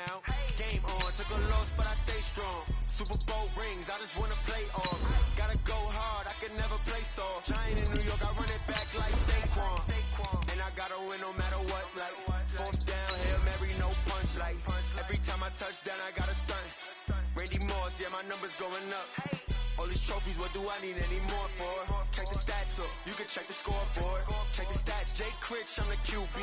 now. Game on, took a loss, but I stay strong. Super Bowl rings, I just wanna play off. Gotta go hard, I can never play soft. Giant in New York, I run it back like Saquon. And I gotta win no matter what, like fourth down, Hail Mary, no punch, like every time I touch down, I gotta stunt. Randy Moss, yeah, my numbers going up. All these trophies, what do I need any more for? Check the stats up, you can check the scoreboard. Check the stats, Jay Critch, I'm the QB.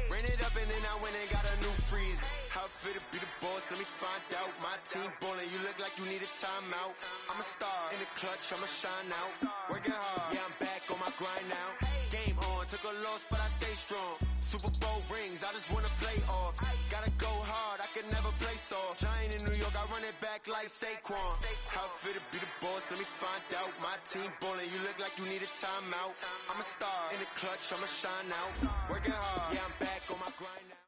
Ran it up and then I went and got a new freeze. How it fit to be the boss, let me find out. My team ballin', you look like you need a timeout. I'm a star, in the clutch, I'ma shine out. Working hard, yeah, I'm back on my grind now. Game on, took a loss, but I stay strong. Super Bowl rings, I just wanna play off. Gotta go hard, I can never play soft. Giant in New York, I run it back like Saquon. How it fit to be the boss, let me find out. My team ballin', you look like you need a timeout. I'm a star, in the clutch, I'ma shine out. Working hard, yeah, I'm back on my grind now.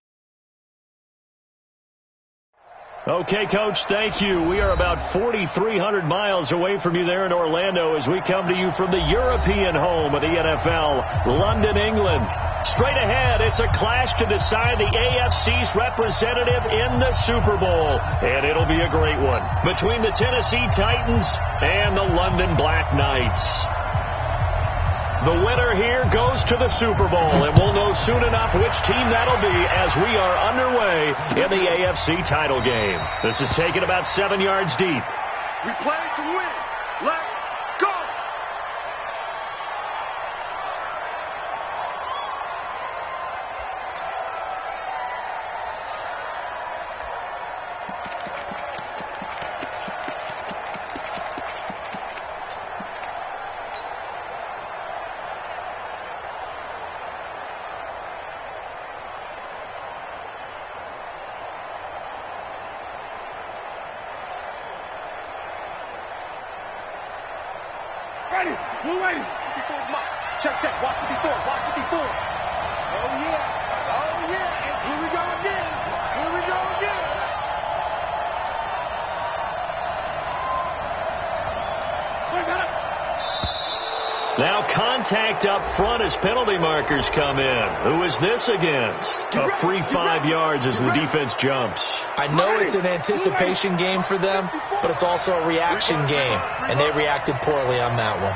Okay, Coach, thank you. We are about 4,300 miles away from you there in Orlando as we come to you from the European home of the NFL, London, England. Straight ahead, it's a clash to decide the AFC's representative in the Super Bowl, and it'll be a great one between the Tennessee Titans and the London Black Knights. The winner here goes to the Super Bowl, and we'll know soon enough which team that'll be as we are underway in the AFC title game. This is taken about 7 yards deep. We play to win. Let's go! Ready, we're waiting. 54 block. Check, watch 54, watch 54. Oh yeah, and here we go again. Now contact up front as penalty markers come in. Who is this against? A free 5 yards as the defense jumps. I know it's an anticipation game for them, but it's also a reaction game, and they reacted poorly on that one.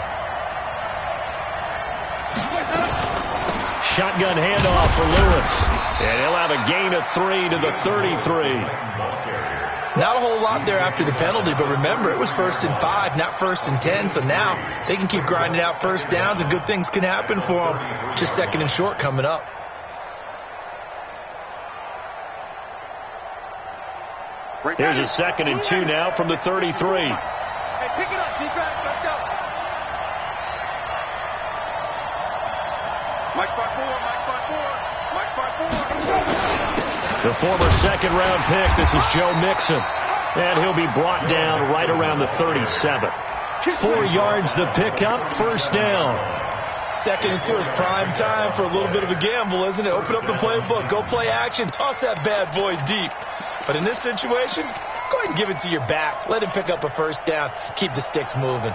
Shotgun handoff for Lewis, and he'll have a gain of 3 to the 33. Not a whole lot there after the penalty, but remember, it was 1st and 5, not 1st and 10, so now they can keep grinding out first downs, and good things can happen for them. Just 2nd and short coming up. Here's a 2nd and 2 now from the 33. Hey, pick it up, defense. Let's go. Mike 5-4. The former 2nd-round pick, this is Joe Mixon. And he'll be brought down right around the 37. 4 yards the pickup, 1st down. 2nd and 2 is prime time for a little bit of a gamble, isn't it? Open up the playbook, go play action, toss that bad boy deep. But in this situation, go ahead and give it to your back. Let him pick up a 1st down. Keep the sticks moving.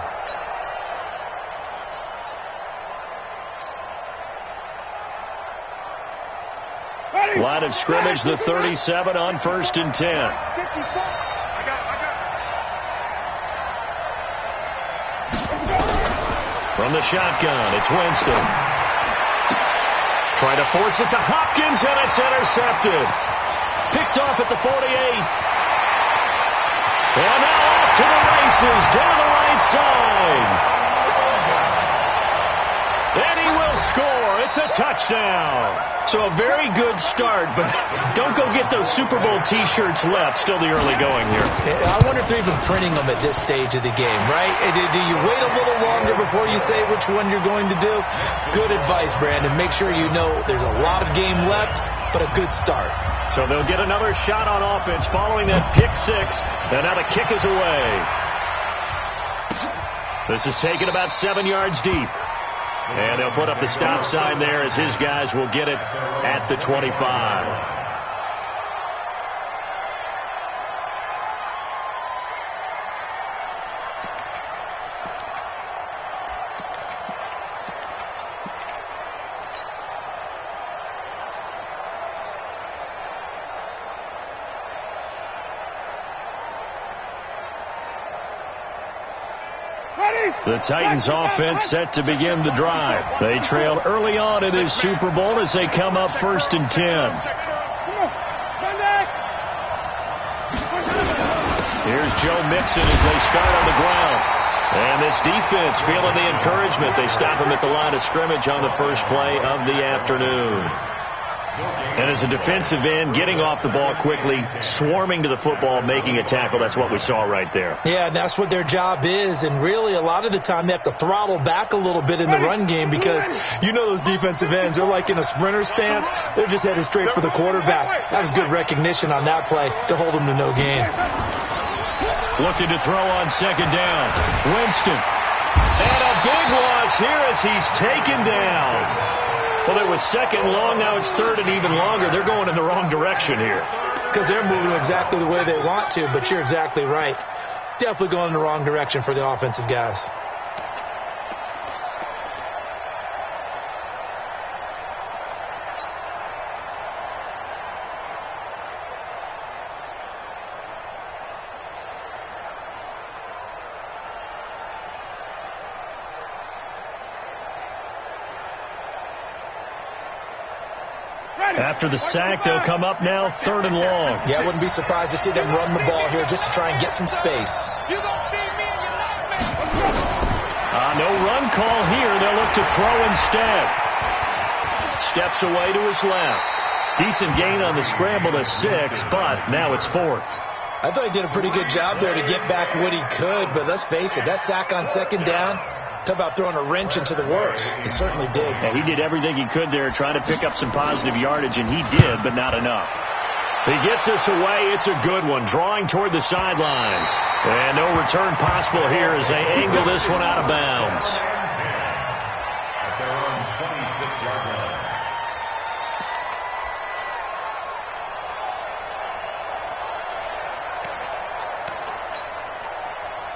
Line of scrimmage, the 37 on 1st and 10. From the shotgun, it's Winston. Trying to force it to Hopkins, and it's intercepted. Picked off at the 48. And now off to the races, down the right side. And he will score. It's a touchdown. So a very good start, but don't go get those Super Bowl T-shirts left. Still the early going here. I wonder if they're even printing them at this stage of the game, right? Do you wait a little longer before you say which one you're going to do? Good advice, Brandon. Make sure you know there's a lot of game left, but a good start. So they'll get another shot on offense following that pick 6, and now the kick is away. This is taken about 7 yards deep. And they'll put up the stop sign there as his guys will get it at the 25. The Titans offense set to begin the drive. They trailed early on in this Super Bowl as they come up 1st and 10. Here's Joe Mixon as they start on the ground. And this defense feeling the encouragement. They stop him at the line of scrimmage on the first play of the afternoon. And as a defensive end, getting off the ball quickly, swarming to the football, making a tackle, that's what we saw right there. Yeah, and that's what their job is. And really, a lot of the time, they have to throttle back a little bit in the run game because you know those defensive ends, they're like in a sprinter stance. They're just headed straight for the quarterback. That was good recognition on that play to hold them to no gain. Looking to throw on 2nd down. Winston. And a big loss here as he's taken down. Well, it was 2nd and long. Now it's 3rd and even longer. They're going in the wrong direction here. Because they're moving exactly the way they want to, but you're exactly right. Definitely going in the wrong direction for the offensive guys. After the sack, they'll come up now 3rd and long. Yeah, I wouldn't be surprised to see them run the ball here just to try and get some space. No run call here. They'll look to throw instead. Steps away to his left. Decent gain on the scramble to 6, but now it's 4th. I thought he did a pretty good job there to get back what he could, but let's face it, that sack on 2nd down, talk about throwing a wrench into the works. He certainly did. Yeah, he did everything he could there, trying to pick up some positive yardage, and he did, but not enough. He gets us away. It's a good one, drawing toward the sidelines. And no return possible here as they angle this one out of bounds. At their own 26-yard line.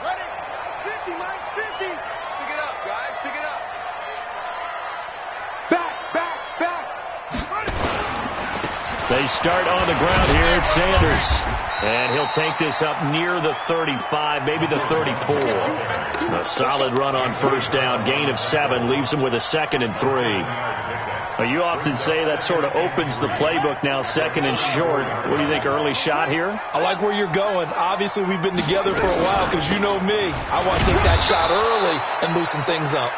Ready? 50, Mike's 50. Pick it up, guys. Pick it up. Back. They start on the ground here. It's Sanders. And he'll take this up near the 35, maybe the 34. A solid run on 1st down. Gain of 7 leaves him with a 2nd and 3. Well, you often say that sort of opens the playbook now, 2nd and short. What do you think, early shot here? I like where you're going. Obviously, we've been together for a while because you know me. I want to take that shot early and loosen things up.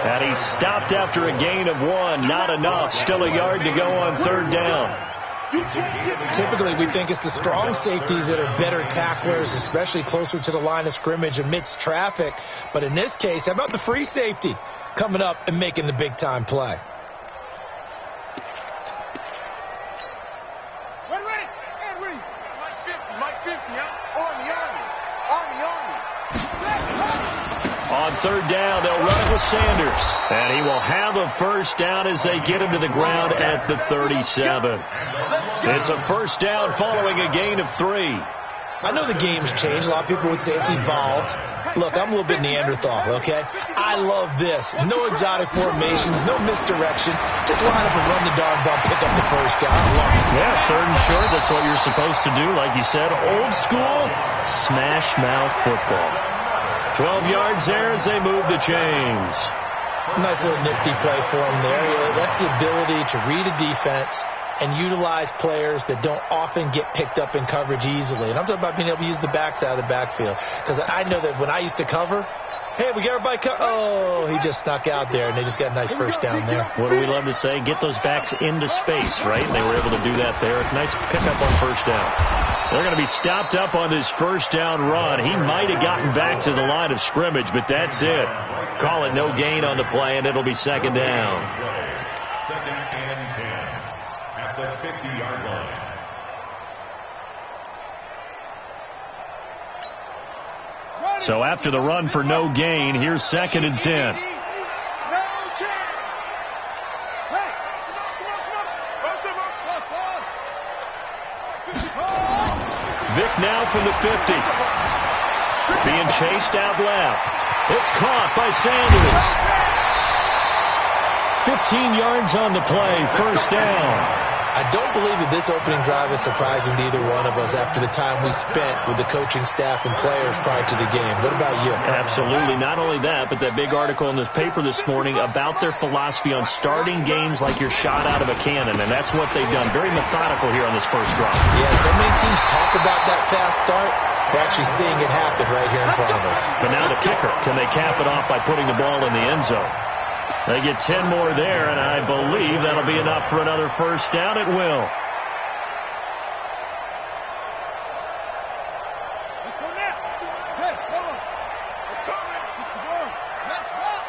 And he stopped after a gain of 1. Not enough. Still a yard to go on 3rd down. Typically, we think it's the strong safeties that are better tacklers, especially closer to the line of scrimmage amidst traffic. But in this case, how about the free safety coming up and making the big-time play? Ready. Mike 50, huh? Army. On 3rd down, they'll run it with Sanders. And he will have a 1st down as they get him to the ground at the 37. It's a 1st down following a gain of 3. I know the game's changed. A lot of people would say it's evolved. Look, I'm a little bit Neanderthal, okay? I love this. No exotic formations, no misdirection. Just line up and run the darn ball, pick up the 1st down. Yeah, 3rd and short, that's what you're supposed to do. Like you said, old school, smash mouth football. 12 yards there as they move the chains. Nice little nifty play for him there. That's the ability to read a defense and utilize players that don't often get picked up in coverage easily. And I'm talking about being able to use the backside of the backfield. Because I know that when I used to cover, hey, we got everybody oh, he just snuck out there, and they just got a nice 1st down there. What do we love to say? Get those backs into space, right? And they were able to do that there. Nice pickup on 1st down. They're going to be stopped up on this 1st down run. He might have gotten back to the line of scrimmage, but that's it. Call it no gain on the play, and it'll be 2nd down. 2nd and 10 at the 50-yard line. So after the run for no gain, here's 2nd and 10. Vic now from the 50. Being chased out left. It's caught by Sanders. 15 yards on the play, 1st down. I don't believe that this opening drive is surprising to either one of us after the time we spent with the coaching staff and players prior to the game. What about you? Absolutely. Not only that, but that big article in the paper this morning about their philosophy on starting games like you're shot out of a cannon, and that's what they've done. Very methodical here on this first drive. Yeah, so many teams talk about that fast start. We're actually seeing it happen right here in front of us. But now the kicker. Can they cap it off by putting the ball in the end zone? They get 10 more there, and I believe that'll be enough for another first down. It will. Let's go now. Hey, hold on. I'm coming. Let's walk.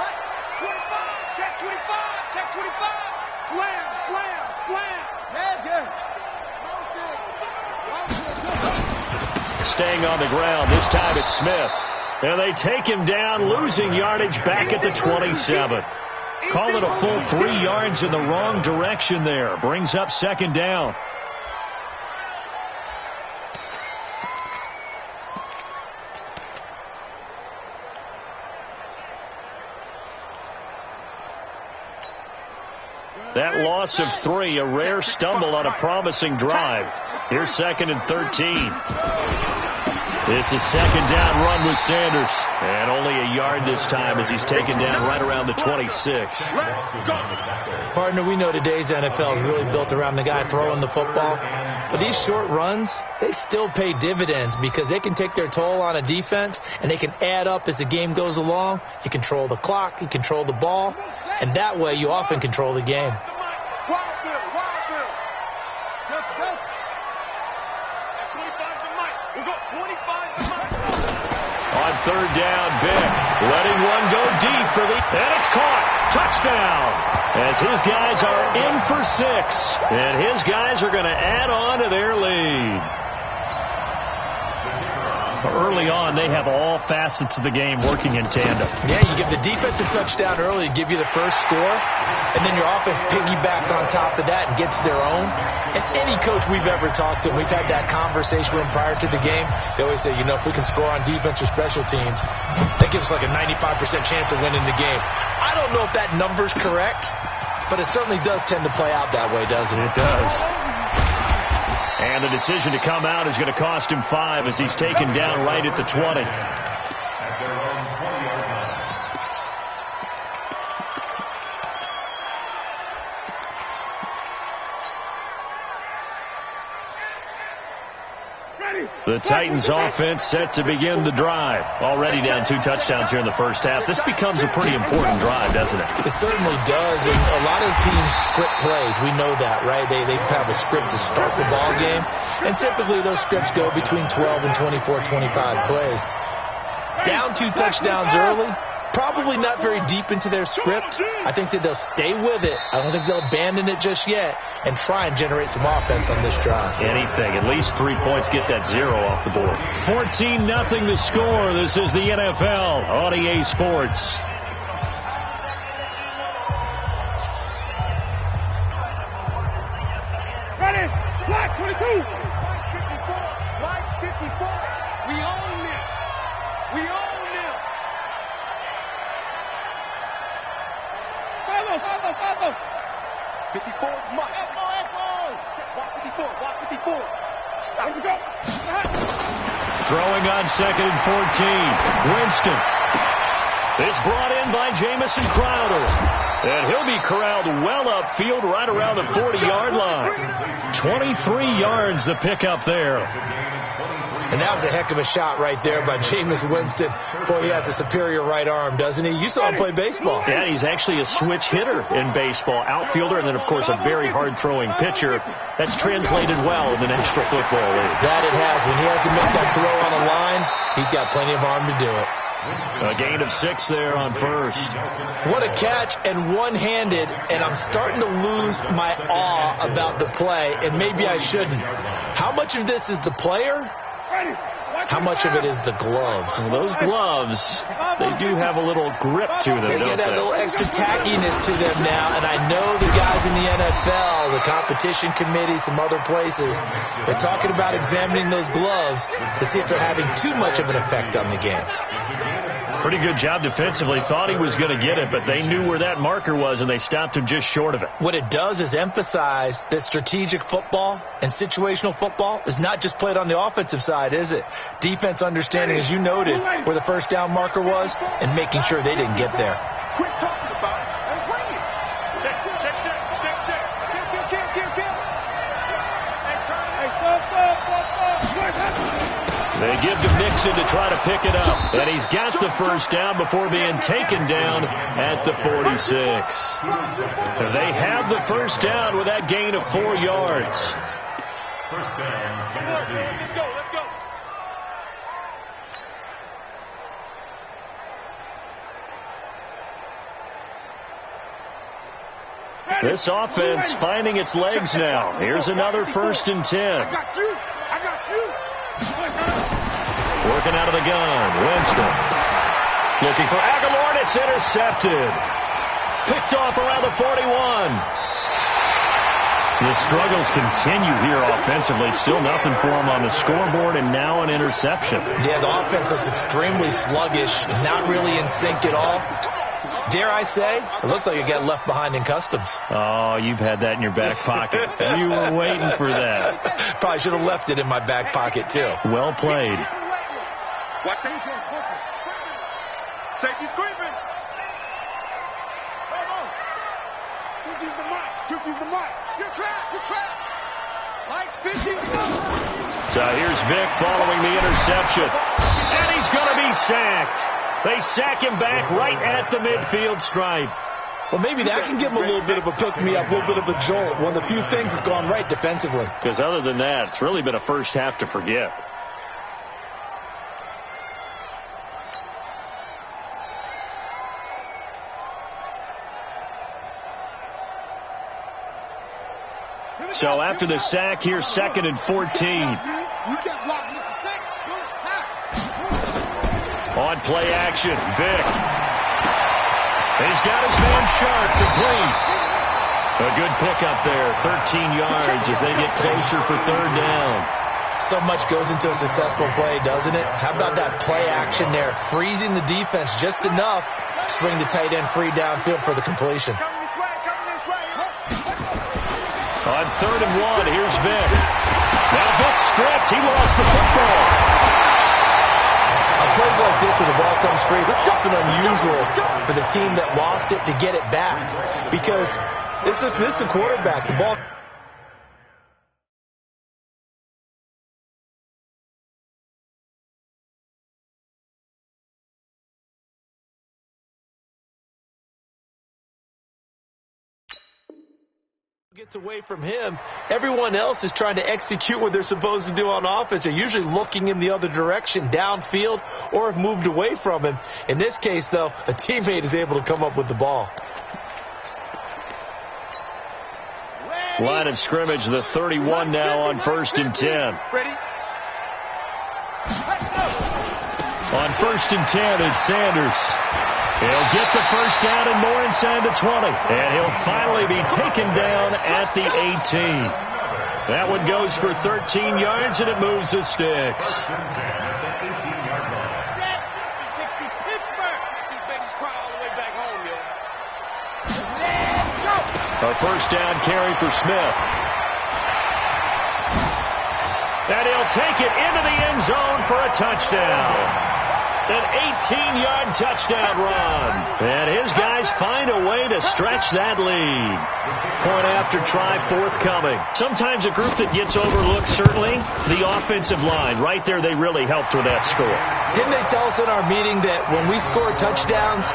Right. 25. Check 25. Check 25. Slam, slam, slam. Yeah. Staying on the ground. This time it's Smith. And they take him down, losing yardage back at the 27. Call it a full 3 yards in the wrong direction there. Brings up second down. That loss of 3, a rare stumble on a promising drive. Here's 2nd and 13. It's a second down run with Sanders. And only a yard this time as he's taken down right around the 26. Partner, we know today's NFL is really built around the guy throwing the football. But these short runs, they still pay dividends because they can take their toll on a defense and they can add up as the game goes along. You control the clock, you control the ball, and that way you often control the game. On third down, Vick letting one go deep for the, and it's caught. Touchdown. As his guys are in for 6, and his guys are going to add on to their lead. Early on, they have all facets of the game working in tandem. Yeah, you give the defensive touchdown early to give you the first score, and then your offense piggybacks on top of that and gets their own. And any coach we've ever talked to, and we've had that conversation with them prior to the game, they always say, you know, if we can score on defense or special teams, that gives us like a 95% chance of winning the game. I don't know if that number's correct, but it certainly does tend to play out that way, doesn't it? It does. And the decision to come out is going to cost him 5 as he's taken down right at the 20. At their own 20-yard line. The Titans offense set to begin the drive. Already down 2 touchdowns here in the first half. This becomes a pretty important drive, doesn't it? It certainly does, and a lot of teams script plays. We know that, right? They have a script to start the ball game, and typically those scripts go between 12 and 24, 25 plays. Down 2 touchdowns early, probably not very deep into their script. I think that they'll stay with it. I don't think they'll abandon it just yet and try and generate some offense on this drive. Anything. At least 3 points, get that 0 off the board. 14-0 the score. This is the NFL on EA Sports. Ready? Black 22. Black 54. We own this. We own this. Follow. 54, Mike. Elbow. Block 54, block 54. Stop. Here we go. Throwing on 2nd and 14. Winston. It's brought in by Jamison Crowder. And he'll be corralled well upfield right around the 40-yard line. 23 yards the pickup there. And that was a heck of a shot right there by Jameis Winston. Boy, he has a superior right arm, doesn't he? You saw him play baseball. Yeah, he's actually a switch hitter in baseball. Outfielder, and then, of course, a very hard-throwing pitcher. That's translated well in the National Football League. That it has. When he has to make that throw on a line, he's got plenty of arm to do it. A gain of 6 there on first. What a catch, and one-handed, and I'm starting to lose my awe about the play, and maybe I shouldn't. How much of this is the player? How much of it is the glove? Well, those gloves, they do have a little grip to them, They don't get that little extra tackiness to them now, and I know the guys in the NFL, the competition committee, some other places, they're talking about examining those gloves to see if they're having too much of an effect on the game. Pretty good job defensively. Thought he was going to get it, but they knew where that marker was, and they stopped him just short of it. What it does is emphasize that strategic football and situational football is not just played on the offensive side, is it? Defense understanding, as you noted, where the first down marker was and making sure they didn't get there. Quit talking about it and bring it. Check. Kill. Hey, turn. Hey, go. They give to Mixon to try to pick it up. And he's got the first down before being taken down at the 46. They have the first down with that gain of 4 yards. First down, Tennessee. Let's go. This offense finding its legs now. Here's another 1st and 10. I got you. Working out of the gun. Winston. Looking for Aguilar, and it's intercepted. Picked off around the 41. The struggles continue here offensively. Still nothing for him on the scoreboard, and now an interception. Yeah, the offense looks extremely sluggish, not really in sync at all. Dare I say, it looks like it got left behind in customs. Oh, you've had that in your back pocket. You were waiting for that. Probably should have left it in my back pocket, too. Well played. Watch it. Safety's creeping. Hold on. 50's the mark. You're trapped. Mike's 50. So here's Vic following the interception. And he's going to be sacked. They sack him back right at the midfield stripe. Well, maybe that can give him a little bit of a pick-me-up, a little bit of a jolt. One of the few things that's gone right defensively. Because other than that, it's really been a first half to forget. So after the sack, here's 2nd and 14. On play action, Vic. He's got his man Sharp complete. A good pickup there, 13 yards as they get closer for 3rd down. So much goes into a successful play, doesn't it? How about that play action there, freezing the defense just enough to bring the tight end free downfield for the completion. On 3rd and 1, here's Vic. Now Vic stripped. He lost the football. On plays like this, when the ball comes free, it's often unusual for the team that lost it to get it back. Because this is the quarterback. The ball gets away from him. Everyone else is trying to execute what they're supposed to do on offense. They're usually looking in the other direction, downfield, or have moved away from him. In this case, though, a teammate is able to come up with the ball. Line of scrimmage, the 31 now on 1st and 10. Ready? On 1st and 10, it's Sanders. He'll get the first down and more inside the 20. And he'll finally be taken down at the 18. That one goes for 13 yards, and it moves the sticks. 60 Pittsburgh. These babies cry all the way back home, yo. A first down carry for Smith. And he'll take it into the end zone for a touchdown. An 18-yard touchdown run. And his guys find a way to stretch that lead. Point after try forthcoming. Sometimes a group that gets overlooked, certainly, the offensive line. Right there, they really helped with that score. Didn't they tell us in our meeting that when we score touchdowns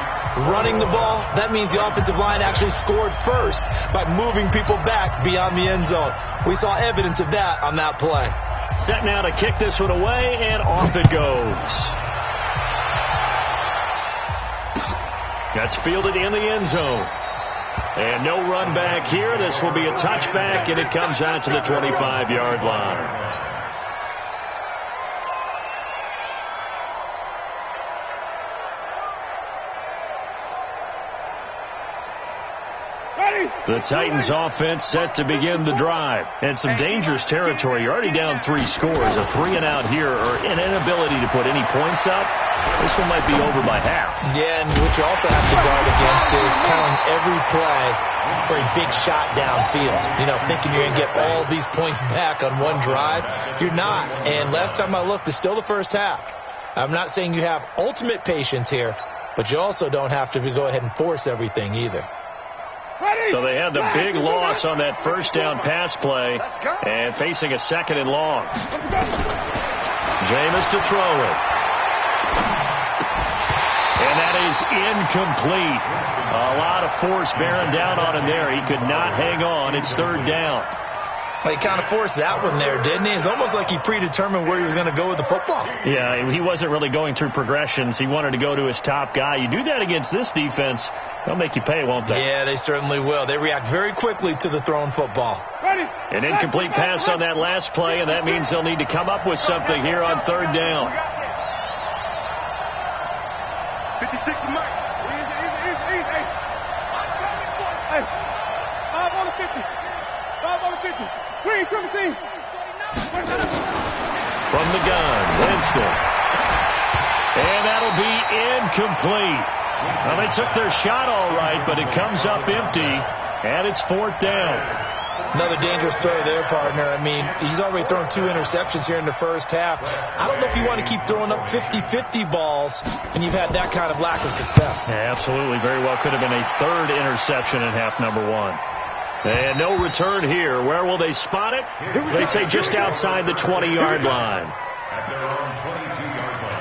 running the ball, that means the offensive line actually scored first by moving people back beyond the end zone? We saw evidence of that on that play. Set now to kick this one away, and off it goes. That's fielded in the end zone. And no run back here. This will be a touchback, and it comes out to the 25-yard line. The Titans offense set to begin the drive. And some dangerous territory. You're already down 3 scores. A 3-and-out here or an inability to put any points up. This one might be over by half. Yeah, and what you also have to guard against is calling every play for a big shot downfield. You know, thinking you're going to get all these points back on one drive. You're not. And last time I looked, it's still the first half. I'm not saying you have ultimate patience here, but you also don't have to go ahead and force everything either. So they had the big loss on that first down pass play and facing a 2nd and long. Jameis to throw it. And that is incomplete. A lot of force bearing down on him there. He could not hang on. It's 3rd down. Well, he kind of forced that one there, didn't he? It's almost like he predetermined where he was going to go with the football. Yeah, he wasn't really going through progressions. He wanted to go to his top guy. You do that against this defense, they'll make you pay, won't they? Yeah, they certainly will. They react very quickly to the thrown football. An incomplete pass on that last play, and that means they'll need to come up with something here on 3rd down. 56 to Mike. Easy. Hey, 5 on the 50. 5 on the 50. Green, 17. From the gun, Winston. And that'll be incomplete. Well, they took their shot all right, but it comes up empty, and it's 4th down. Another dangerous throw there, partner. I mean, he's already thrown 2 interceptions here in the first half. I don't know if you want to keep throwing up 50-50 balls when you've had that kind of lack of success. Yeah, absolutely. Very well could have been a 3rd interception in half number 1. And no return here. Where will they spot it? They say just outside the 20-yard line. At their own 22-yard line.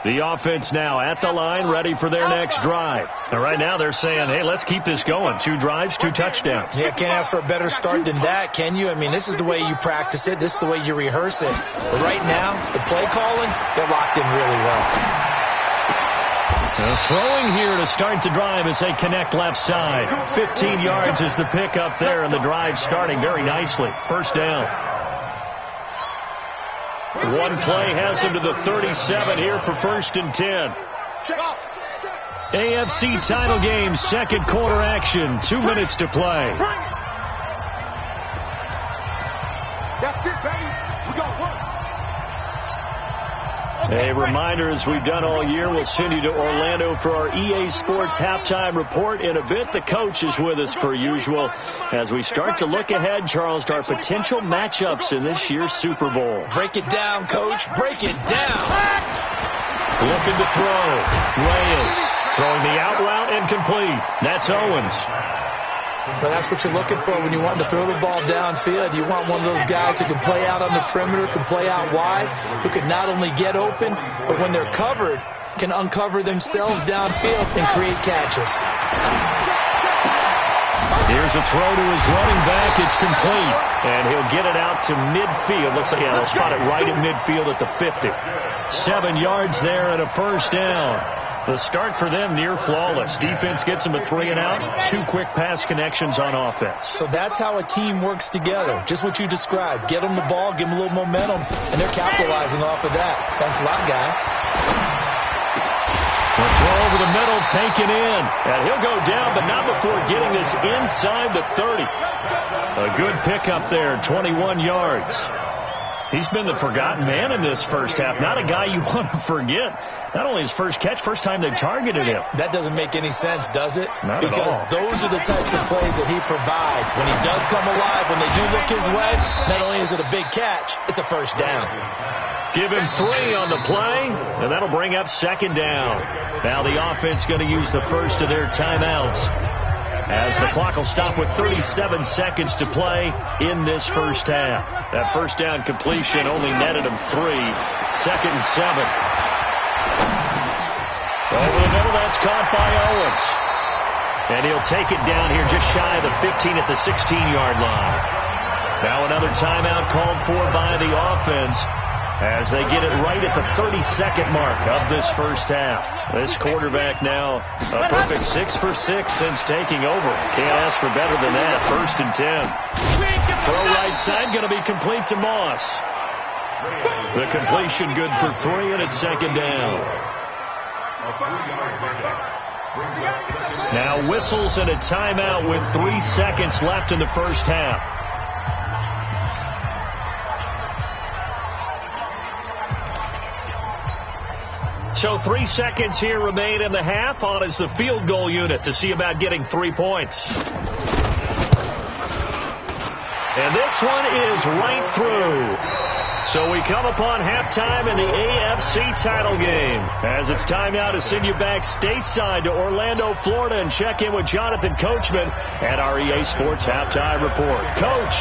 The offense now at the line, ready for their next drive. And right now they're saying, hey, let's keep this going. 2 drives, 2 touchdowns. Yeah, can't ask for a better start than that, can you? I mean, this is the way you practice it. This is the way you rehearse it. But right now, the play calling, they're locked in really well. Throwing here to start the drive as they connect left side. 15 yards is the pickup there, and the drive starting very nicely. 1st down. One play has him to the 37 here for 1st and 10. AFC title game, 2nd quarter action. 2 minutes to play. That's it, baby. We got work. A reminder, as we've done all year, we'll send you to Orlando for our EA Sports halftime report. In a bit, the coach is with us per usual as we start to look ahead, Charles, to our potential matchups in this year's Super Bowl. Break it down, Coach. Break it down. Looking to throw. Reyes throwing the out route incomplete. That's Owens. But that's what you're looking for when you want to throw the ball downfield. You want one of those guys who can play out on the perimeter, can play out wide, who can not only get open, but when they're covered, can uncover themselves downfield and create catches. Here's a throw to his running back. It's complete. And he'll get it out to midfield. Looks like, yeah, they'll spot it right at midfield at the 50. 7 yards there and a 1st down. The start for them near flawless. Defense gets them a 3 and out. 2 quick pass connections on offense. So that's how a team works together. Just what you described. Get them the ball, give them a little momentum, and they're capitalizing off of that. Thanks a lot, guys. The throw over the middle, taken in. And he'll go down, but not before getting this inside the 30. A good pickup there, 21 yards. He's been the forgotten man in this first half. Not a guy you want to forget. Not only his first catch, first time they've targeted him. That doesn't make any sense, does it? Not at all. Because those are the types of plays that he provides. When he does come alive, when they do look his way, not only is it a big catch, it's a 1st down. Give him 3 on the play, and that'll bring up 2nd down. Now the offense going to use the first of their timeouts, as the clock will stop with 37 seconds to play in this first half. That 1st down completion only netted him 3. 2nd and 7. Over the middle, that's caught by Owens. And he'll take it down here just shy of the 15 at the 16-yard line. Now another timeout called for by the offense, as they get it right at the 32nd mark of this first half. This quarterback now a perfect 6 for 6 since taking over. Can't ask for better than that. 1st and 10. Throw right side, going to be complete to Moss. The completion good for 3, and it's second down. Now whistles and a timeout with 3 seconds left in the first half. So 3 seconds here remain in the half. On is the field goal unit to see about getting 3 points. And this one is right through. So we come upon halftime in the AFC title game. As it's time now to send you back stateside to Orlando, Florida, and check in with Jonathan Coachman at our EA Sports Halftime Report. Coach,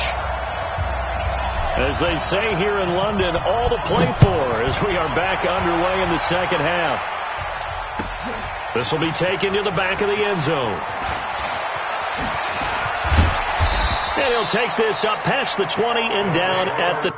as they say here in London, all to play for as we are back underway in the second half. This will be taken to the back of the end zone. And he'll take this up past the 20 and down at the...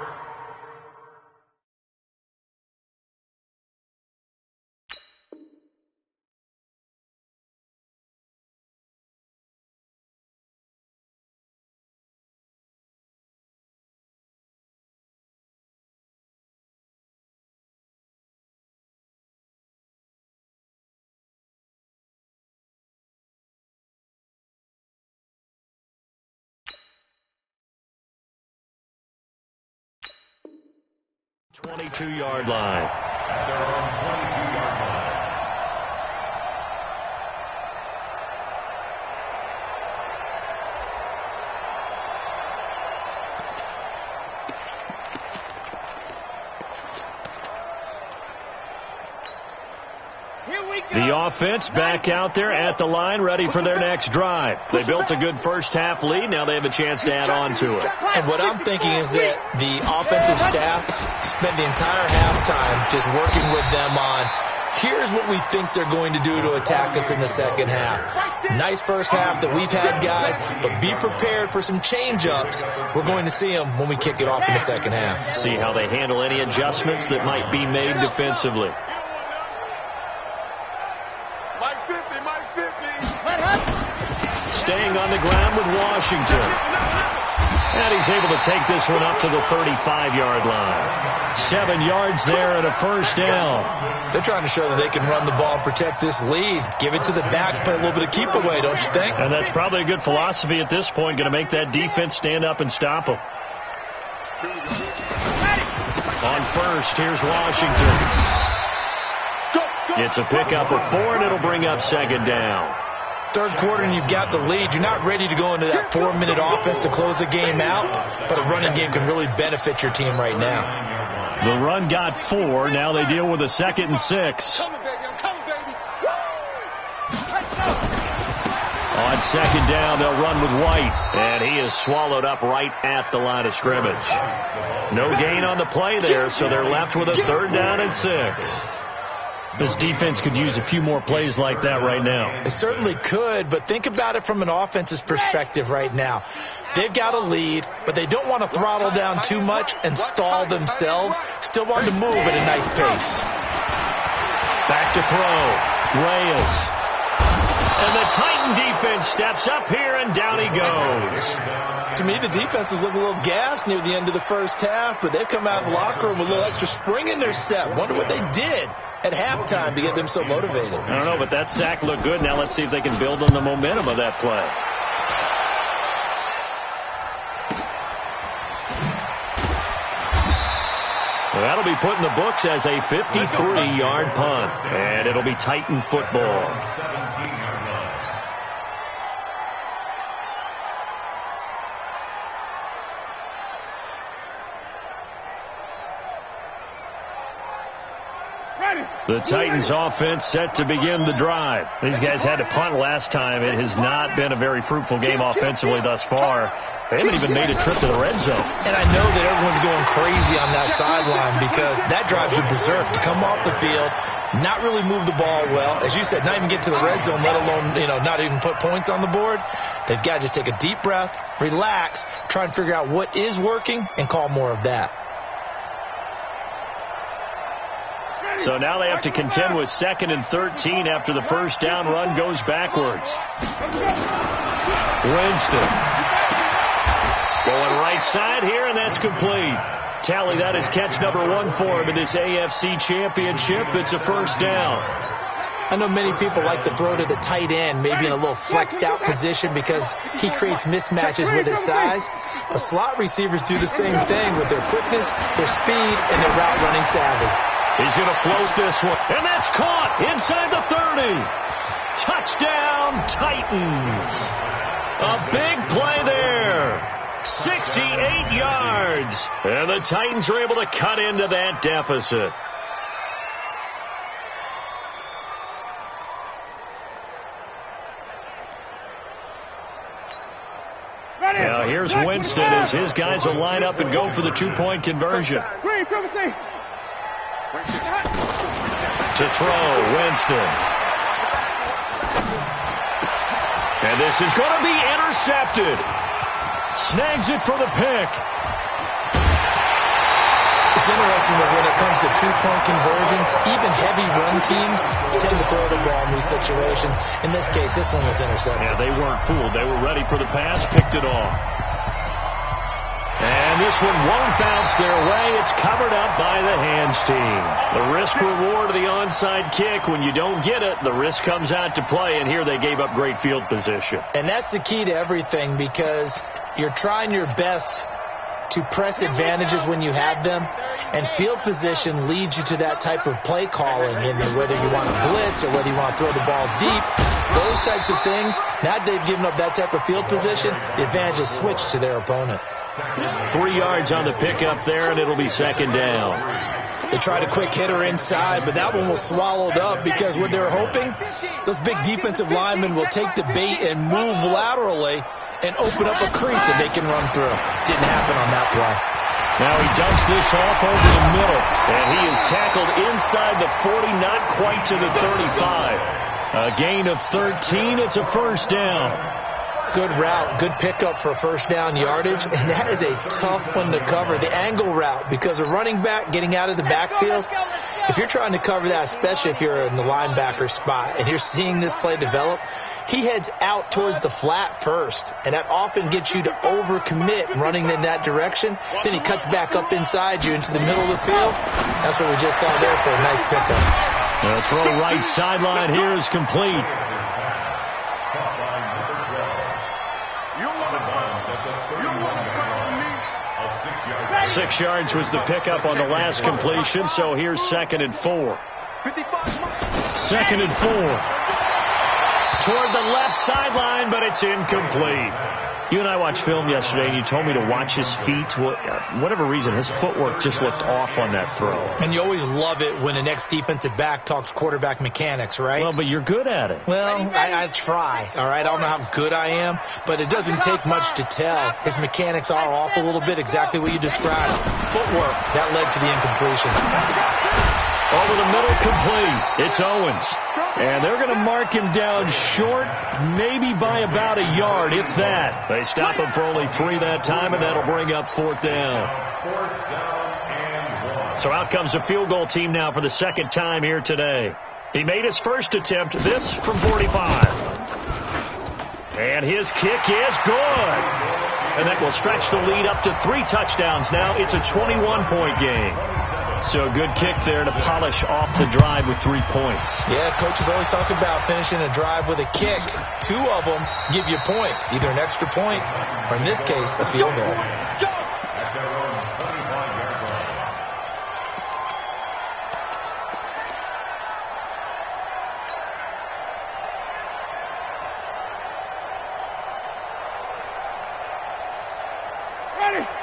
.22-yard line. At their own 22-yard line. The offense back out there at the line, ready for their next drive. They built a good first-half lead. Now they have a chance to add on to it. And what I'm thinking is that the offensive staff spent the entire halftime just working with them on, here's what we think they're going to do to attack us in the second half. Nice first half that we've had, guys, but be prepared for some change-ups. We're going to see them when we kick it off in the second half. See how they handle any adjustments that might be made defensively. Staying on the ground with Washington. And he's able to take this one up to the 35-yard line. 7 yards there and a first down. They're trying to show that they can run the ball and protect this lead. Give it to the backs, play a little bit of keep away, don't you think? And that's probably a good philosophy at this point, going to make that defense stand up and stop them. On first, here's Washington. It's a pickup of 4, and it'll bring up second down. Third quarter and you've got the lead. You're not ready to go into that 4-minute offense to close the game out, but a running game can really benefit your team right now. The run got 4. Now they deal with a 2nd and 6. On second down, they'll run with White, and he is swallowed up right at the line of scrimmage. No gain on the play there, so they're left with a 3rd down and 6. This defense could use a few more plays like that right now. It certainly could, but think about it from an offense's perspective right now. They've got a lead, but they don't want to throttle down too much and stall themselves. Still want to move at a nice pace. Back to throw. Reyes. And the Titan defense steps up here, and down he goes. To me, the defense was looking a little gassed near the end of the first half, but they've come out of the locker room with a little extra spring in their step. Wonder what they did at halftime to get them so motivated. I don't know, but that sack looked good. Now let's see if they can build on the momentum of that play. Well, that'll be put in the books as a 53-yard punt, and it'll be Titan football. 17-yard line. The Titans offense set to begin the drive. These guys had to punt last time. It has not been a very fruitful game offensively thus far. They haven't even made a trip to the red zone. And I know that everyone's going crazy on that sideline because that drives you berserk to come off the field, not really move the ball well. As you said, not even get to the red zone, let alone, not even put points on the board. They've got to just take a deep breath, relax, try and figure out what is working, and call more of that. So now they have to contend with 2nd and 13 after the first down run goes backwards. Winston going right side here, and that's complete. Tally, that is catch number 1 for him in this AFC Championship. It's a first down. I know many people like to throw to the tight end, maybe in a little flexed out position because he creates mismatches with his size. The slot receivers do the same thing with their quickness, their speed, and their route running savvy. He's going to float this one, and that's caught inside the 30. Touchdown, Titans. A big play there. 68 yards. And the Titans are able to cut into that deficit. Now here's Winston as his guys will line up and go for the 2-point conversion. To throw, Winston. And this is going to be intercepted. Snags it for the pick. It's interesting that when it comes to 2-point conversions, even heavy run teams tend to throw the ball in these situations. In this case, this one was intercepted. Yeah, they weren't fooled. They were ready for the pass, picked it off. And this one won't bounce their way. It's covered up by the hands team. The risk reward of the onside kick. When you don't get it, the risk comes out to play, and here they gave up great field position. And that's the key to everything, because you're trying your best to press advantages when you have them, and field position leads you to that type of play calling, and whether you want to blitz or whether you want to throw the ball deep, those types of things. Now they've given up that type of field position, the advantage is switched to their opponent. 3 yards on the pickup there, and it'll be second down. They tried a quick hitter inside, but that one was swallowed up because what they're hoping, those big defensive linemen will take the bait and move laterally and open up a crease that they can run through. Didn't happen on that play. Now he dumps this off over the middle, and he is tackled inside the 40, not quite to the 35. A gain of 13. It's a first down. Good route, good pickup for first down yardage, and that is a tough one to cover, the angle route, because a running back getting out of the backfield, if you're trying to cover that, especially if you're in the linebacker spot, and you're seeing this play develop, he heads out towards the flat first, and that often gets you to overcommit running in that direction. Then he cuts back up inside you into the middle of the field. That's what we just saw there for a nice pickup. The throw right sideline here is complete. 6 yards was the pickup on the last completion, so here's 2nd and 4. 2nd and 4. Toward the left sideline, but it's incomplete. You and I watched film yesterday, and you told me to watch his feet. Whatever reason, his footwork just looked off on that throw. And you always love it when an ex-defensive back talks quarterback mechanics, right? Well, but you're good at it. Well, I try, all right? I don't know how good I am, but it doesn't take much to tell. His mechanics are off a little bit, exactly what you described. Footwork, that led to the incompletion. Over the middle, complete. It's Owens. And they're going to mark him down short, maybe by about a yard, if that. They stop him for only 3 that time, and that'll bring up 4th down. So out comes the field goal team now for the 2nd time here today. He made his first attempt, this from 45. And his kick is good. And that will stretch the lead up to 3 touchdowns now. It's a 21-point game. So a good kick there to polish off the drive with 3 points. Yeah, coaches always talk about finishing a drive with a kick. 2 of them give you points, either an extra point or, in this case, a field goal.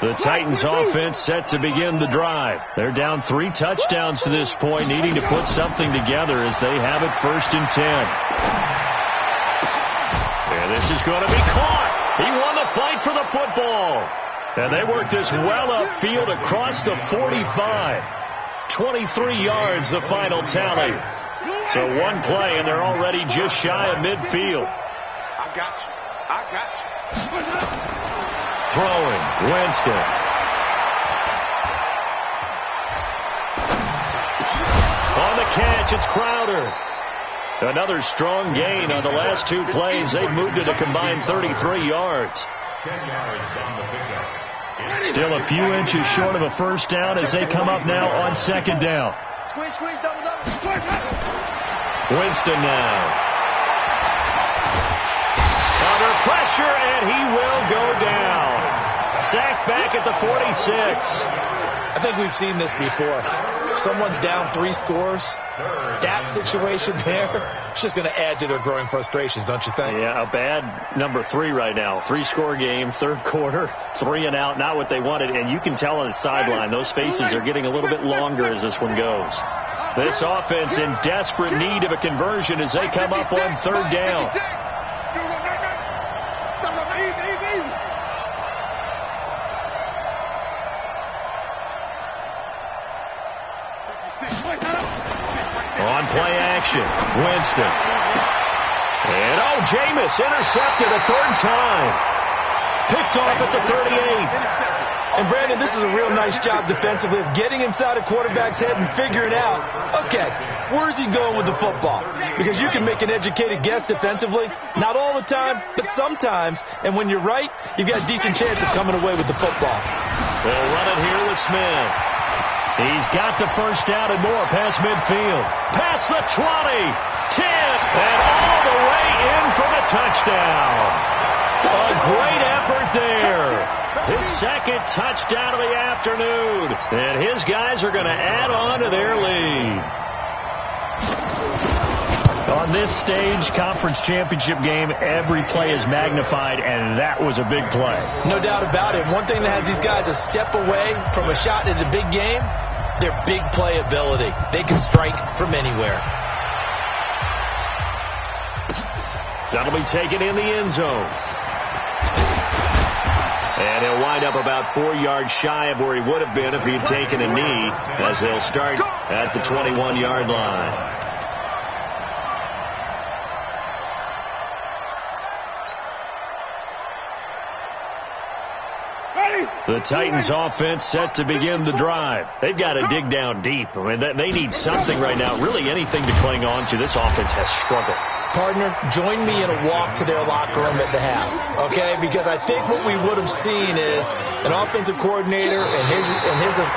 The Titans offense set to begin the drive. They're down 3 touchdowns to this point, needing to put something together as they have it 1st and 10. And this is going to be caught. He won the fight for the football. And they work this well upfield across the 45. 23 yards, the final tally. So 1 play, and they're already just shy of midfield. I got you. Throwing, Winston. On the catch, it's Crowder. Another strong gain on the last 2 plays. They've moved it a combined 33 yards. 10 yards on the pickup. Still a few inches short of a first down as they come up now on second down. Squeeze, squeeze, double, double. Squeeze. Winston now. Under pressure, and he will go down. Sacked back at the 46. I think we've seen this before. Someone's down 3 scores. That situation there, it's just going to add to their growing frustrations, don't you think? Yeah, a bad number 3 right now. 3-score game, third quarter, 3 and out, not what they wanted. And you can tell on the sideline, those faces are getting a little bit longer as this one goes. This offense in desperate need of a conversion as they come up on third down. On play action, Winston. And Jameis intercepted a third time. Picked off at the 38. And Brandon, this is a real nice job defensively of getting inside a quarterback's head and figuring out, okay, where's he going with the football? Because you can make an educated guess defensively, not all the time, but sometimes. And when you're right, you've got a decent chance of coming away with the football. They'll run it here with Smith. He's got the first down and more past midfield. Past the 20, 10, and all the way in for the touchdown. A great effort there. His second touchdown of the afternoon. And his guys are going to add on to their lead. On this stage, conference championship game, every play is magnified, and that was a big play. No doubt about it. One thing that has these guys a step away from a shot in the big game, their big play ability. They can strike from anywhere. That'll be taken in the end zone. And he'll wind up about 4 yards shy of where he would have been if he'd taken a knee, as they'll start at the 21-yard line. The Titans offense set to begin the drive. They've got to dig down deep. I mean, they need something right now, really anything to cling on to. This offense has struggled. Partner, join me in a walk to their locker room at the half, okay? Because I think what we would have seen is an offensive coordinator and his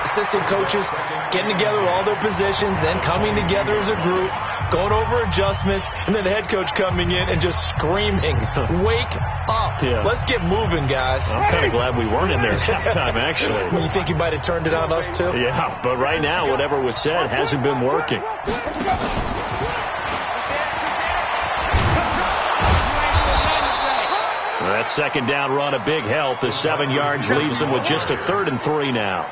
assistant coaches getting together all their positions, then coming together as a group, going over adjustments, and then the head coach coming in and just screaming, "Wake up. Yeah. Let's get moving, guys." I'm kind of glad we weren't in there at halftime, actually. You think you might have turned it on us, too? Yeah, but right now, whatever was said hasn't been working. That second down run, a big help. The 7 yards leaves them with just a 3rd and 3 now.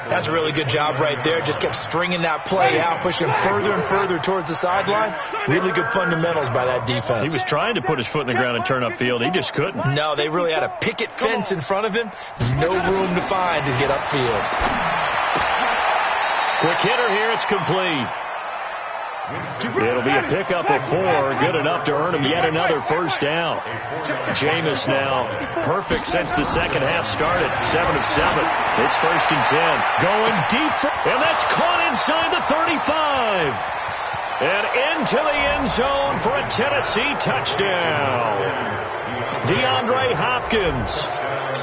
That's a really good job right there. Just kept stringing that play out, pushing further and further towards the sideline. Really good fundamentals by that defense. He was trying to put his foot in the ground and turn upfield. He just couldn't. No, they really had a picket fence in front of him. No room to find to get upfield. Quick hitter here. It's complete. It'll be a pickup of 4, good enough to earn him yet another first down. Jameis now perfect since the second half started, 7 of 7. It's 1st and 10. Going deep, and that's caught inside the 35. And into the end zone for a Tennessee touchdown. DeAndre Hopkins,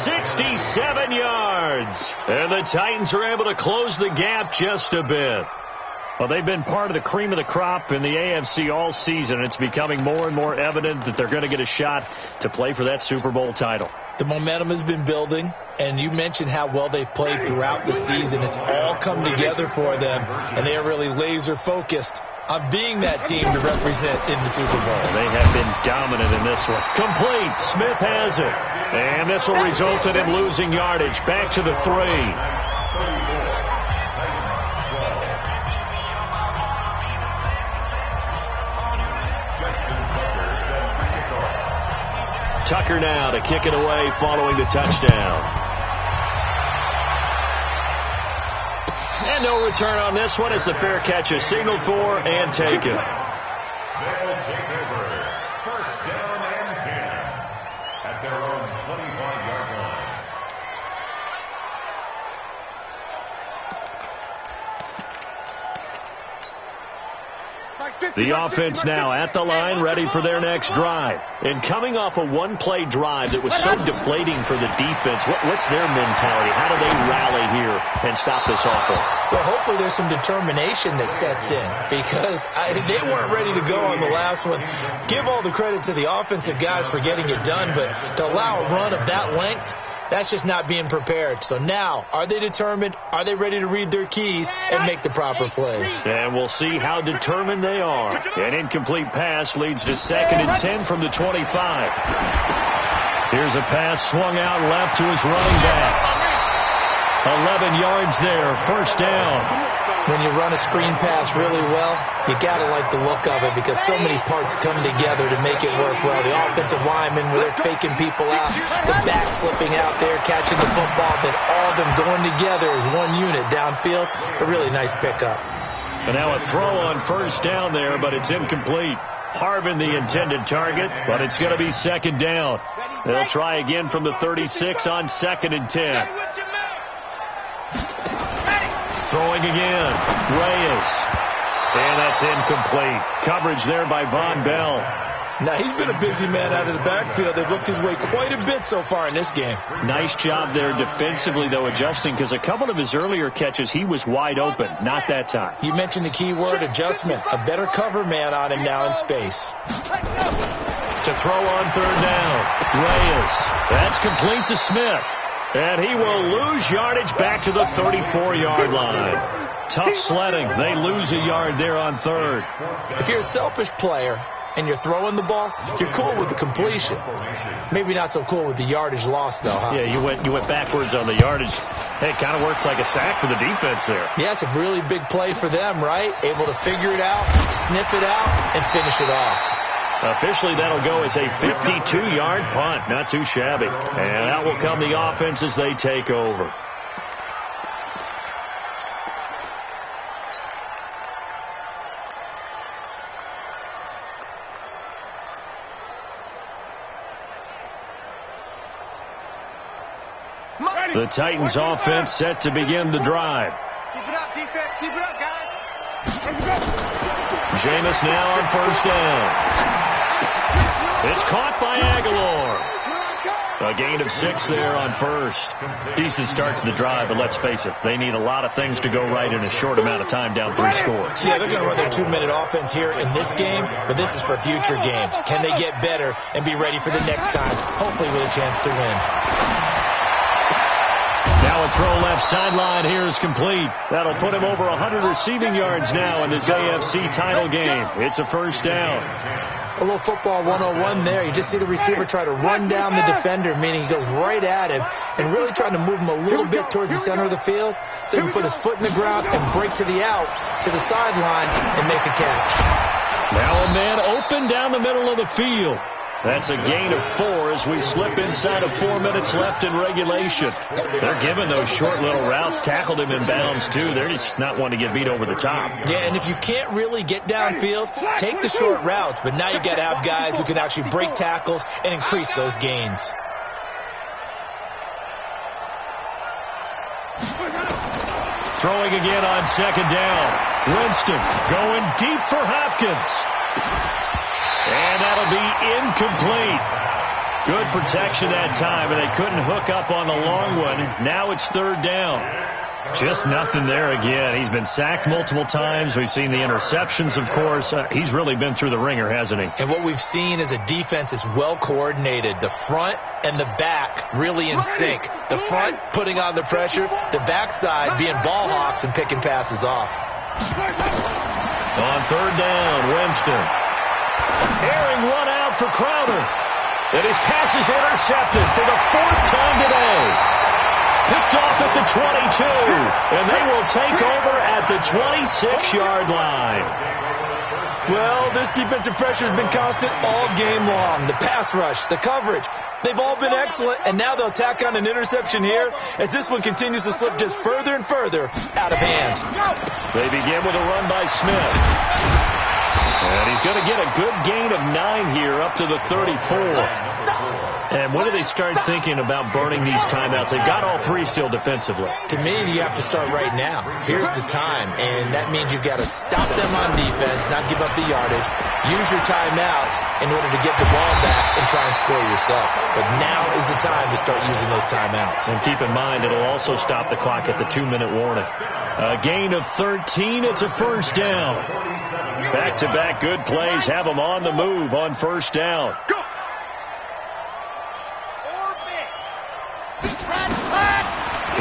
67 yards. And the Titans are able to close the gap just a bit. Well, they've been part of the cream of the crop in the AFC all season. It's becoming more and more evident that they're going to get a shot to play for that Super Bowl title. The momentum has been building, and you mentioned how well they've played throughout the season. It's all come together for them, and they are really laser-focused on being that team to represent in the Super Bowl. They have been dominant in this one. Complete. Smith has it. And this will result in him losing yardage. Back to the 3. Tucker now to kick it away following the touchdown. And no return on this one as the fair catch is signaled for and taken. They'll take over. First down and 10 at their own 25-yard line. The offense now at the line, ready for their next drive. And coming off a one-play drive that was so deflating for the defense, what's their mentality? How do they rally here and stop this offense? Well, hopefully there's some determination that sets in, because they weren't ready to go on the last one. Give all the credit to the offensive guys for getting it done, but to allow a run of that length, that's just not being prepared. So now, are they determined? Are they ready to read their keys and make the proper plays? And we'll see how determined they are. An incomplete pass leads to 2nd and 10 from the 25. Here's a pass swung out left to his running back. 11 yards there, first down. When you run a screen pass really well, you got to like the look of it, because so many parts come together to make it work well. The offensive linemen, where they're faking people out, the back slipping out there, catching the football, then all of them going together as one unit downfield. A really nice pickup. And now a throw on first down there, but it's incomplete. Harvin the intended target, but it's going to be 2nd down. They'll try again from the 36 on 2nd and 10. Throwing again, Reyes. And that's incomplete. Coverage there by Von Bell. Now, he's been a busy man out of the backfield. They've looked his way quite a bit so far in this game. Nice job there defensively, though, adjusting, because a couple of his earlier catches, he was wide open. Not that time. You mentioned the key word, adjustment. A better cover man on him now in space. To throw on 3rd down, Reyes. That's complete to Smith. And he will lose yardage back to the 34-yard line. Tough sledding. They lose a yard there on 3rd. If you're a selfish player and you're throwing the ball, you're cool with the completion. Maybe not so cool with the yardage loss, though, huh? Yeah, you went backwards on the yardage. Hey, it kind of works like a sack for the defense there. Yeah, it's a really big play for them, right? Able to figure it out, sniff it out, and finish it off. Officially, that'll go as a 52-yard punt. Not too shabby. And out will come the offense as they take over. The Titans offense set to begin the drive. Keep it up, defense. Keep it up, guys. Jameis now on 1st down. It's caught by Aguilar. A gain of 6 there on 1st. Decent start to the drive, but let's face it, they need a lot of things to go right in a short amount of time, down 3 scores. Yeah, they're going to run their 2-minute offense here in this game, but this is for future games. Can they get better and be ready for the next time, hopefully with a chance to win? Now a throw left sideline here is complete. That'll put him over 100 receiving yards now in this AFC title game. It's a 1st down. A little football 101 there. You just see the receiver try to run down the defender, meaning he goes right at him and really trying to move him a little bit towards the center of the field so he can put his foot in the ground and break to the out, to the sideline, and make a catch. Now a man open down the middle of the field. That's a gain of 4 as we slip inside of 4 minutes left in regulation. They're giving those short little routes. Tackled him in bounds, too. They're just not wanting to get beat over the top. Yeah, and if you can't really get downfield, take the short routes. But now you've got to have guys who can actually break tackles and increase those gains. Throwing again on 2nd down. Winston going deep for Hopkins. And that'll be incomplete. Good protection that time, and they couldn't hook up on the long one. Now it's 3rd down. Just nothing there again. He's been sacked multiple times. We've seen the interceptions, of course. He's really been through the ringer, hasn't he? And what we've seen is a defense that's well coordinated. The front and the back really in sync. The front putting on the pressure. The backside being ball hawks and picking passes off. On 3rd down, Winston. Airing one out for Crowder. And his pass is intercepted for the 4th time today. Picked off at the 22. And they will take over at the 26-yard line. Well, this defensive pressure has been constant all game long. The pass rush, the coverage, they've all been excellent. And now they'll tack on an interception here as this one continues to slip just further and further out of hand. They begin with a run by Smith. And he's going to get a good gain of 9 here up to the 34. And when do they start thinking about burning these timeouts? They've got all three still defensively. To me, you have to start right now. Here's the time, and that means you've got to stop them on defense, not give up the yardage, use your timeouts in order to get the ball back and try and score yourself. But now is the time to start using those timeouts. And keep in mind, it'll also stop the clock at the 2-minute warning. A gain of 13. It's a first down. Back-to-back good plays have them on the move on first down. Go!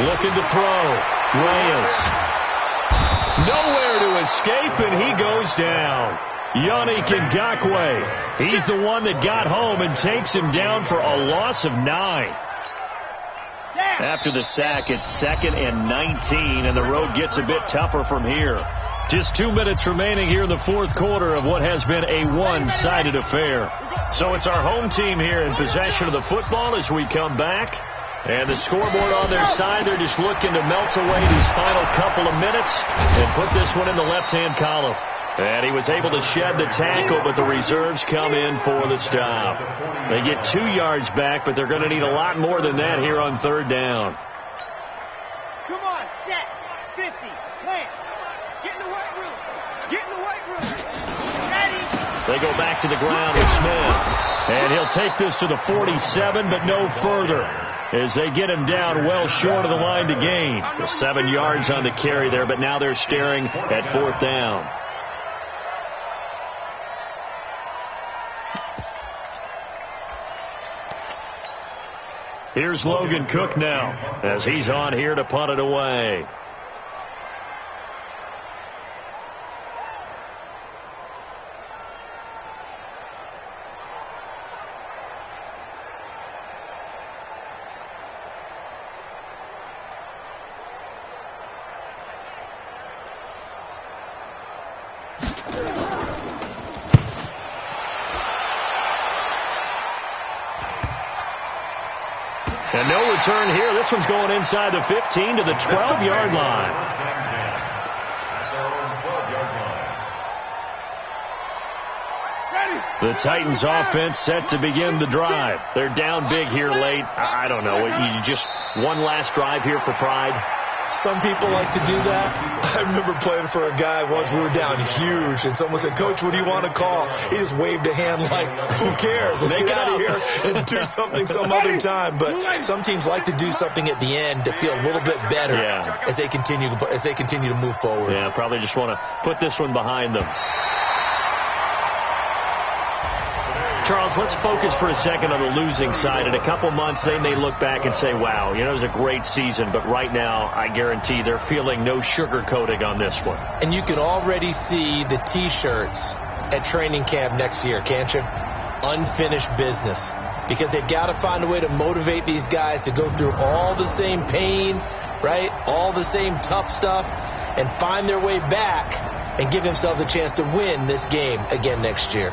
Looking to throw. Reyes. Nowhere to escape, and he goes down. Yannick Ngakoue. He's the one that got home and takes him down for a loss of 9. After the sack, it's 2nd and 19, and the road gets a bit tougher from here. Just 2 minutes remaining here in the fourth quarter of what has been a one-sided affair. So it's our home team here in possession of the football as we come back. And the scoreboard on their side, they're just looking to melt away these final couple of minutes and put this one in the left-hand column. And he was able to shed the tackle, but the reserves come in for the stop. They get 2 yards back, but they're going to need a lot more than that here on third down. Come on, set, 50, plant, get in the weight room, get in the weight room, ready. They go back to the ground with Smith. And he'll take this to the 47, but no further, as they get him down well short of the line to gain. 7 yards on the carry there, but now they're staring at fourth down. Here's Logan Cook now, as he's on here to punt it away. And no return here. This one's going inside the 15 to the 12-yard line. The Titans offense set to begin the drive. They're down big here late. I don't know. You just one last drive here for pride. Some people like to do that. I remember playing for a guy once. We were down huge, and someone said, "Coach, what do you want to call?" He just waved a hand like, "Who cares? Let's get out of here and do something some other time." But some teams like to do something at the end to feel a little bit better as they continue to move forward. Yeah, probably just want to put this one behind them. Charles, let's focus for a second on the losing side. In a couple months, they may look back and say, wow, it was a great season. But right now, I guarantee they're feeling no sugarcoating on this one. And you can already see the T-shirts at training camp next year, can't you? Unfinished business. Because they've got to find a way to motivate these guys to go through all the same pain, right? All the same tough stuff, and find their way back and give themselves a chance to win this game again next year.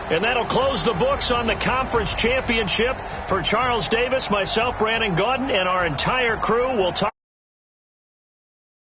And that'll close the books on the conference championship. For Charles Davis, myself, Brandon Gaudin, and our entire crew, we'll talk.